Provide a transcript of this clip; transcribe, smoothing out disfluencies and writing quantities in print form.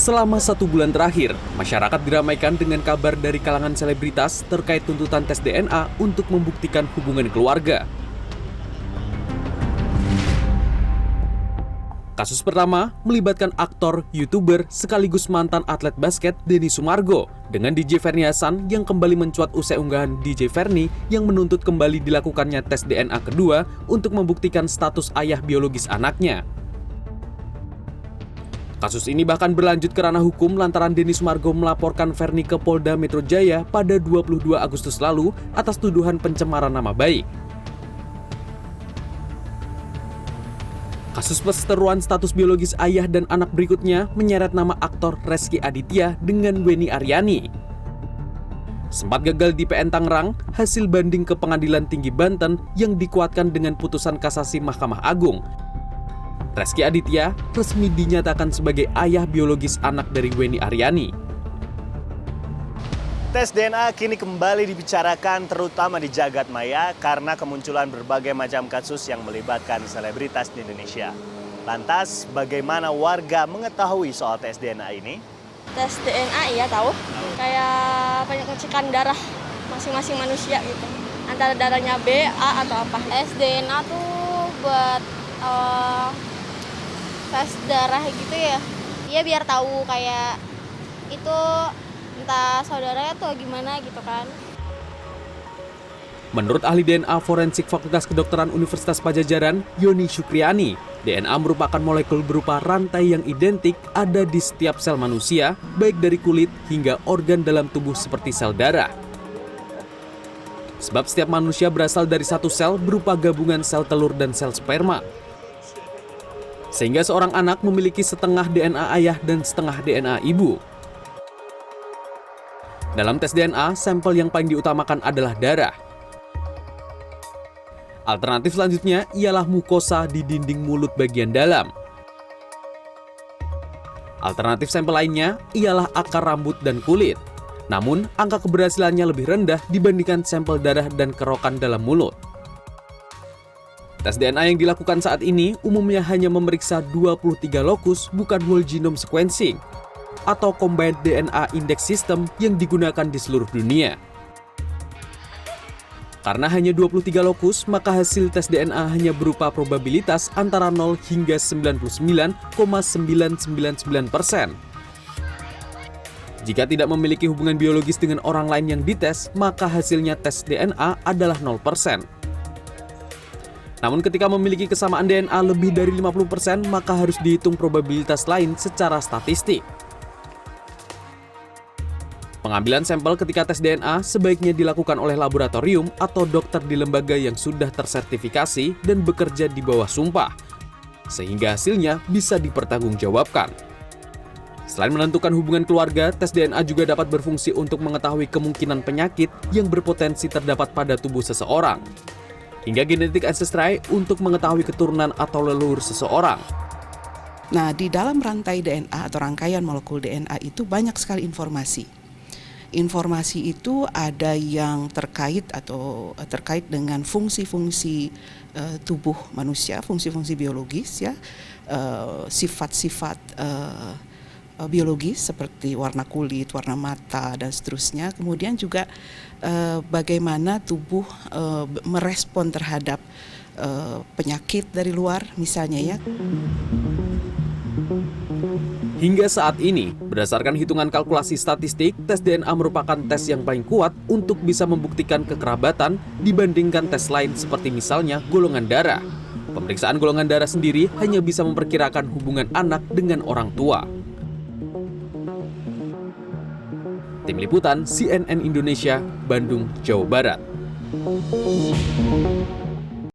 Selama 1 bulan terakhir, masyarakat diramaikan dengan kabar dari kalangan selebritas terkait tuntutan tes DNA untuk membuktikan hubungan keluarga. Kasus pertama melibatkan aktor, YouTuber, sekaligus mantan atlet basket Denny Sumargo dengan DJ Ferny Hassan yang kembali mencuat usai unggahan DJ Ferny yang menuntut kembali dilakukannya tes DNA kedua untuk membuktikan status ayah biologis anaknya. Kasus ini bahkan berlanjut ke ranah hukum lantaran Denny Sumargo melaporkan Ferny ke Polda Metro Jaya pada 22 Agustus lalu atas tuduhan pencemaran nama baik. Kasus perseteruan status biologis ayah dan anak berikutnya menyeret nama aktor Rezky Aditya dengan Weni Aryani. Sempat gagal di PN Tangerang, hasil banding ke Pengadilan Tinggi Banten yang dikuatkan dengan putusan kasasi Mahkamah Agung. Rezky Aditya resmi dinyatakan sebagai ayah biologis anak dari Weni Aryani. Tes DNA kini kembali dibicarakan terutama di jagat maya karena kemunculan berbagai macam kasus yang melibatkan selebritas di Indonesia. Lantas, bagaimana warga mengetahui soal tes DNA ini? Tes DNA iya tahu. Kayak pengecekan darah masing-masing manusia gitu. Antara darahnya B, A atau apa. Tes DNA tuh buat tes darah gitu ya. Iya biar tahu kayak itu entah saudaranya atau gimana gitu kan. Menurut ahli DNA forensik Fakultas Kedokteran Universitas Padjadjaran, Yoni Syukriani, DNA merupakan molekul berupa rantai yang identik ada di setiap sel manusia, baik dari kulit hingga organ dalam tubuh seperti sel darah. Sebab setiap manusia berasal dari satu sel berupa gabungan sel telur dan sel sperma. Sehingga seorang anak memiliki setengah DNA ayah dan setengah DNA ibu. Dalam tes DNA, sampel yang paling diutamakan adalah darah. Alternatif selanjutnya ialah mukosa di dinding mulut bagian dalam. Alternatif sampel lainnya ialah akar rambut dan kulit. Namun, angka keberhasilannya lebih rendah dibandingkan sampel darah dan kerokan dalam mulut. Tes DNA yang dilakukan saat ini umumnya hanya memeriksa 23 lokus, bukan whole genome sequencing atau combined DNA index system yang digunakan di seluruh dunia. Karena hanya 23 lokus, maka hasil tes DNA hanya berupa probabilitas antara 0 hingga 99,999%. Jika tidak memiliki hubungan biologis dengan orang lain yang dites, maka hasilnya tes DNA adalah 0%. Namun ketika memiliki kesamaan DNA lebih dari 50%, maka harus dihitung probabilitas lain secara statistik. Pengambilan sampel ketika tes DNA sebaiknya dilakukan oleh laboratorium atau dokter di lembaga yang sudah tersertifikasi dan bekerja di bawah sumpah, sehingga hasilnya bisa dipertanggungjawabkan. Selain menentukan hubungan keluarga, tes DNA juga dapat berfungsi untuk mengetahui kemungkinan penyakit yang berpotensi terdapat pada tubuh seseorang, hingga genetik ancestry untuk mengetahui keturunan atau leluhur seseorang. Nah, di dalam rantai DNA atau rangkaian molekul DNA itu banyak sekali informasi. Informasi itu ada yang terkait dengan fungsi-fungsi tubuh manusia, fungsi-fungsi biologis ya, sifat-sifat biologis seperti warna kulit, warna mata dan seterusnya. Kemudian juga bagaimana tubuh merespon terhadap penyakit dari luar misalnya ya. Hingga saat ini, berdasarkan hitungan kalkulasi statistik, tes DNA merupakan tes yang paling kuat untuk bisa membuktikan kekerabatan dibandingkan tes lain seperti misalnya golongan darah. Pemeriksaan golongan darah sendiri hanya bisa memperkirakan hubungan anak dengan orang tua. Tim Liputan CNN Indonesia, Bandung, Jawa Barat.